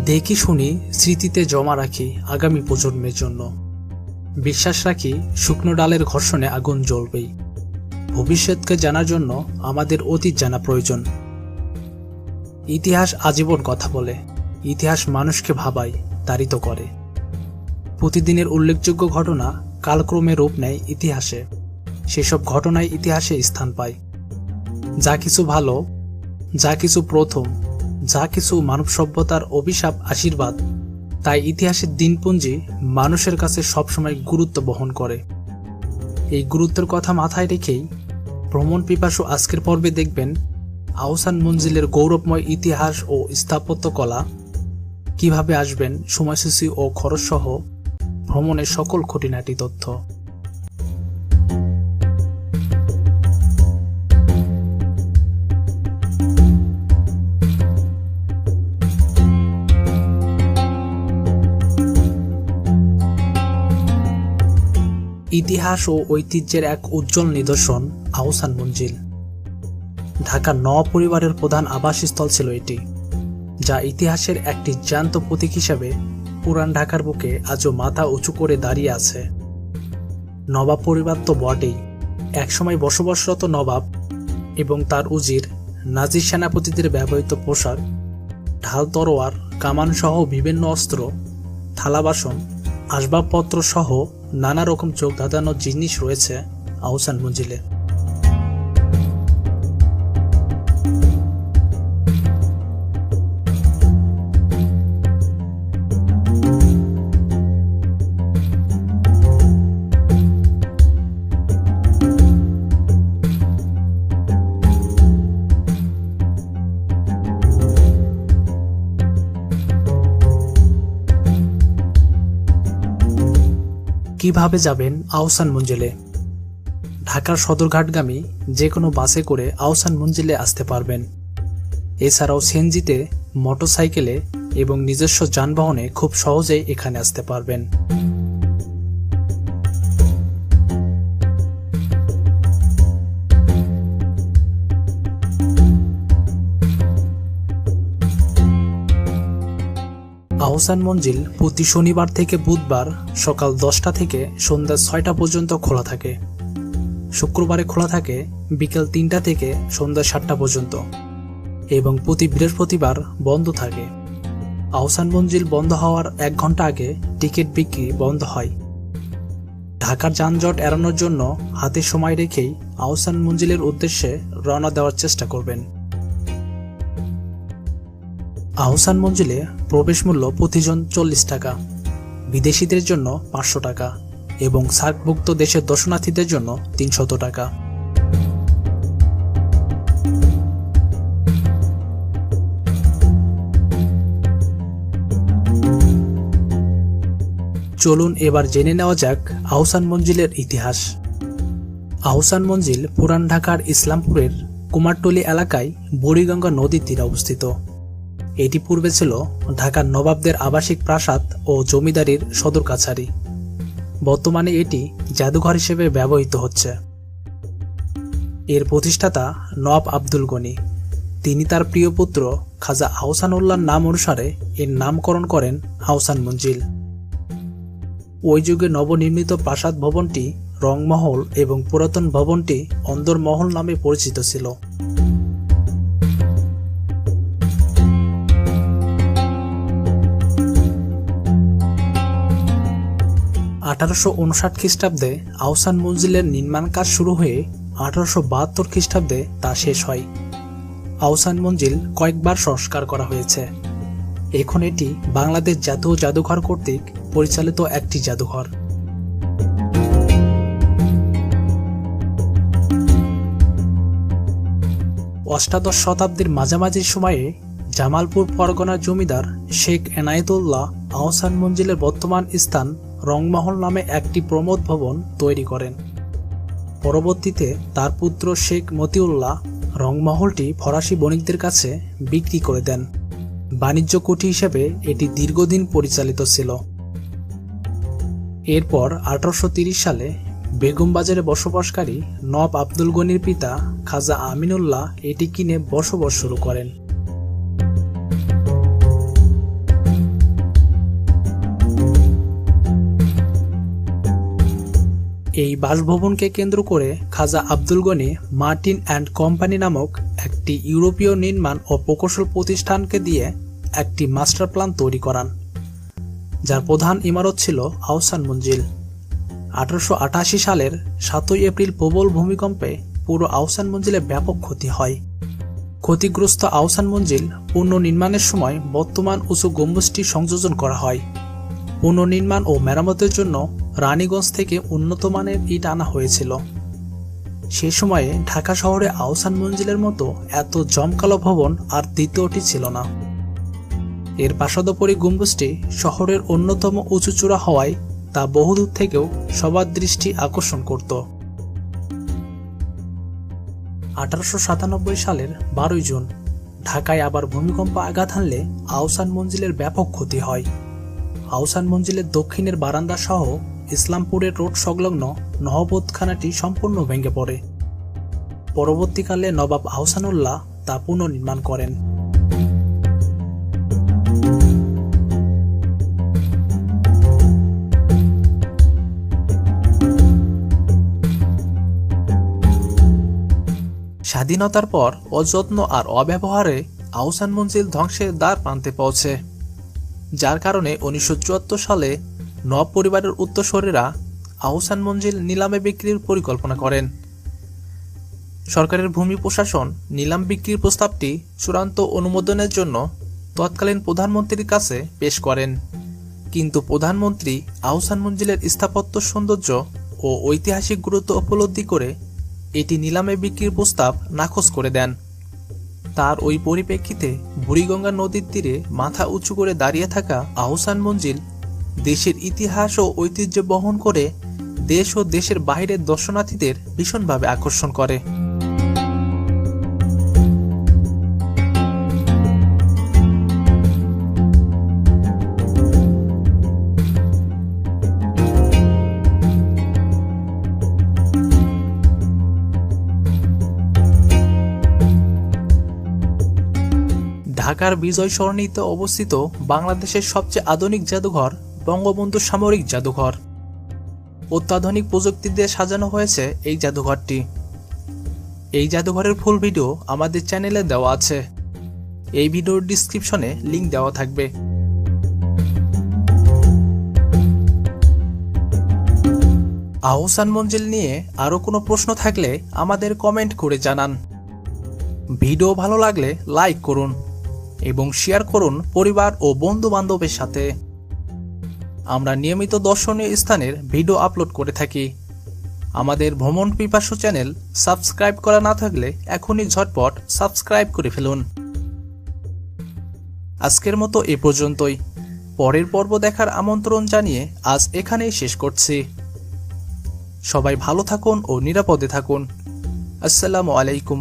দেখি শুনি, স্মৃতিতে জমা রাখি আগামী প্রজন্মের জন্য। বিশ্বাস রাখি শুকনো ডালের ঘর্ষণে আগুন জ্বলবেই। ভবিষ্যৎকে জানার জন্য আমাদের অতীত জানা প্রয়োজন। ইতিহাস আজীবন কথা বলে, ইতিহাস মানুষকে ভাবায়, তাড়িত করে। প্রতিদিনের উল্লেখযোগ্য ঘটনা কালক্রমে রূপ নেয় ইতিহাসে। সেসব ঘটনায় ইতিহাসে স্থান পায়। যা কিছু ভালো, যা কিছু প্রথম, যা কিছু মানব সভ্যতার অভিশাপ আশীর্বাদ, তাই ইতিহাসের দিনপুঞ্জি মানুষের কাছে সবসময় গুরুত্ব বহন করে। এই গুরুত্বের কথা মাথায় রেখেই ভ্রমণ পিপাসু আজকের পর্বে দেখবেন আহসান মঞ্জিলের গৌরবময় ইতিহাস ও স্থাপত্য কলা, কিভাবে আসবেন, সময়সূচি ও খরচ সহ ভ্রমণের সকল খুঁটিনাটি তথ্য। ইতিহাস ও ঐতিহ্যের এক উজ্জ্বল নিদর্শন আহসান মঞ্জিল। ঢাকার নওয়াব পরিবারের প্রধান আবাসস্থল ছিল এটি, যা ইতিহাসের একটি জ্যান্ত প্রতীক হিসেবে পুরান ঢাকার বুকে আজও মাথা উঁচু করে দাঁড়িয়ে আছে। নবাব পরিবার তো বটেই, একসময় বসবাসরত নবাব এবং তার উজির, নাজির সেনাপতিদের ব্যবহৃত পোশাক, ঢাল তরোয়ার, কামান সহ বিভিন্ন অস্ত্র, থালা বাসন, আসবাবপত্র সহ নানা রকম চোখ ধাঁধানো জিনিস রয়েছে আহসান মঞ্জিলে। কিভাবে যাবেন আহসান মঞ্জিলে? ঢাকার সদরঘাটগামী যে কোনো বাসে করে আহসান মঞ্জিলে আসতে পারবেন। এছাড়াও সিএনজিতে, মোটরসাইকেলে এবং নিজস্ব যানবাহনে খুব সহজেই এখানে আসতে পারবেন। আহসান মঞ্জিল প্রতি শনিবার থেকে বুধবার সকাল 10টা থেকে সন্ধ্যা 6টা পর্যন্ত খোলা থাকে। শুক্রবারে খোলা থাকে বিকেল 3টা থেকে সন্ধ্যা 7টা পর্যন্ত এবং প্রতি বৃহস্পতিবার বন্ধ থাকে। আহসান মঞ্জিল বন্ধ হওয়ার 1 ঘন্টা আগে টিকিট বিক্রি বন্ধ হয়। ঢাকার যানজট এড়ানোর জন্য হাতে সময় রেখেই আহসান মঞ্জিলের উদ্দেশ্যে রওনা দেওয়ার চেষ্টা করবেন। আহসান মঞ্জিলে প্রবেশ মূল্য প্রতিজন 40 টাকা, বিদেশিদের জন্য 500 টাকা এবং সার্কভুক্ত দেশের দর্শনার্থীদের জন্য 300 টাকা। চলুন এবার জেনে নেওয়া যাক আহসান মঞ্জিলের ইতিহাস। আহসান মঞ্জিল পুরান ঢাকার ইসলামপুরের কুমারটুলি এলাকায় বুড়িগঙ্গা নদীর তীরে অবস্থিত। এটি পূর্বে ছিল ঢাকার নবাবদের আবাসিক প্রাসাদ ও জমিদারির সদর কাছারি। বর্তমানে এটি জাদুঘর হিসেবে ব্যবহৃত হচ্ছে। এর প্রতিষ্ঠাতা নওয়াব আব্দুল গনি। তিনি তার প্রিয় পুত্র খাজা আহসানুল্লাহর নাম অনুসারে এর নামকরণ করেন আহসান মঞ্জিল। ওই যুগে নবনির্মিত প্রাসাদ ভবনটি রংমহল এবং পুরাতন ভবনটি অন্দরমহল নামে পরিচিত ছিল। 1859 খ্রিস্টাব্দে আহসান মঞ্জিলের নির্মাণ কাজ শুরু হয়ে 1872 খ্রিস্টাব্দে তা শেষ হয়। আহসান মঞ্জিল কয়েকবার সংস্কার করা হয়েছে। এখন এটি বাংলাদেশ জাতীয় জাদুঘর কর্তৃক পরিচালিত একটি জাদুঘর। অষ্টাদশ শতাব্দীর মাঝামাঝি সময়ে জামালপুর পরগনার জমিদার শেখ এনায়েতুল্লাহ আহসান মঞ্জিলের বর্তমান স্থান রংমহল নামে একটি প্রমোদ ভবন তৈরি করেন। পরবর্তীতে তার পুত্র শেখ মতিউল্লাহ রংমহলটি ফরাসি বণিকদের কাছে বিক্রি করে দেন। বাণিজ্য কুঠি হিসেবে এটি দীর্ঘদিন পরিচালিত ছিল। এরপর 1830 সালে বেগম বাজারে বসবাসকারী নওয়াব আব্দুল গনির পিতা খাজা আমিনুল্লাহ এটি কিনে বসবাস শুরু করেন। এই বাসভবনকে কেন্দ্র করে Khwaja Abdul Ghani Martin and company নামক একটি ইউরোপীয় নির্মাণ ও প্রকৌশল প্রতিষ্ঠানকে দিয়ে একটি মাস্টার প্ল্যান তৈরি করান, যার প্রধান ইমারত ছিল আহসান মঞ্জিল। 1888 সালের 7 এপ্রিল প্রবল ভূমিকম্পে পুরো আহসান মঞ্জিলে ব্যাপক ক্ষতি হয়। ক্ষতিগ্রস্ত আহসান মঞ্জিল পুনর্নির্মাণের সময় বর্তমান উঁচু গম্বুজটি সংযোজন করা হয়। পুনর্নির্মাণ ও মেরামতের জন্য রানীগঞ্জ থেকে উন্নত মানের ইট আনা হয়েছিল। সে সময়ে ঢাকা শহরে আহসান মঞ্জিলের মতো এত জমকালো ভবন আর দ্বিতীয়টি ছিল না। এর পাশাদপরি গম্বুজটি শহরের অন্যতম উঁচু চূড়া হওয়ায় তা বহুদূর থেকেও সবার দৃষ্টি আকর্ষণ করত। 1897 সালের 12 জুন ঢাকায় আবার ভূমিকম্প আঘাত হানলে আহসান মঞ্জিলের ব্যাপক ক্ষতি হয়। আহসান মঞ্জিলের দক্ষিণের বারান্দা সহ ইসলামপুরের রোড সংলগ্ন নহবতখানাটি সম্পূর্ণ ভেঙে পড়ে। পরবর্তীকালে নবাব আহসানুল্লাহ তা পুনর্নির্মাণ করেন। স্বাধীনতার পর অযত্ন আর অব্যবহারে আহসান মঞ্জিল ধ্বংসের দ্বার প্রান্তে পৌঁছে, যার কারণে 1974 সালে নওয়াব পরিবারের উত্তরসূরিরা আহসান মঞ্জিল নিলামে বিক্রির পরিকল্পনা করেন। সরকারের ভূমি প্রশাসন নিলাম বিক্রির প্রস্তাবটি চূড়ান্ত অনুমোদনের জন্য তৎকালীন প্রধানমন্ত্রীর কাছে পেশ করেন, কিন্তু প্রধানমন্ত্রী আহসান মঞ্জিলের স্থাপত্য সৌন্দর্য ও ঐতিহাসিক গুরুত্ব উপলব্ধি করে এটি নিলামে বিক্রির প্রস্তাব নাকচ করে দেন। তার ওই পরিপ্রেক্ষিতে বুড়িগঙ্গা নদীর তীরে মাথা উঁচু করে দাঁড়িয়ে থাকা আহসান মঞ্জিল দেশের ইতিহাস ও ঐতিহ্য বহন করে দেশ ও দেশের বাইরের দর্শনার্থীদের ভীষণভাবে আকর্ষণ করে। ঢাকার বিজয় সরণিতে অবস্থিত বাংলাদেশের সবচেয়ে আধুনিক জাদুঘর বঙ্গবন্ধু সামরিক জাদুঘর। অত্যাধুনিক প্রযুক্তি দিয়ে সাজানো হয়েছে এই জাদুঘরটি। এই জাদুঘরের ফুল ভিডিও আমাদের চ্যানেলে দেওয়া আছে। এই ভিডিওর ডিসক্রিপশনে লিংক দেওয়া থাকবে। আহসান মঞ্জিল নিয়ে আরো কোনো প্রশ্ন থাকলে আমাদের কমেন্ট করে জানান। ভিডিও ভালো লাগলে লাইক করুন এবং শেয়ার করুন পরিবার ও বন্ধু বান্ধবের সাথে। আমরা নিয়মিত দর্শনীয় স্থানের ভিডিও আপলোড করে থাকি। আমাদের ভ্রমণ পিপাসু চ্যানেল সাবস্ক্রাইব করা না থাকলে এখনই ঝটপট সাবস্ক্রাইব করে ফেলুন। আজকের মতো এ পর্যন্তই। পরের পর্ব দেখার আমন্ত্রণ জানিয়ে আজ এখানেই শেষ করছি। সবাই ভালো থাকুন ও নিরাপদে থাকুন। আসসালামু আলাইকুম।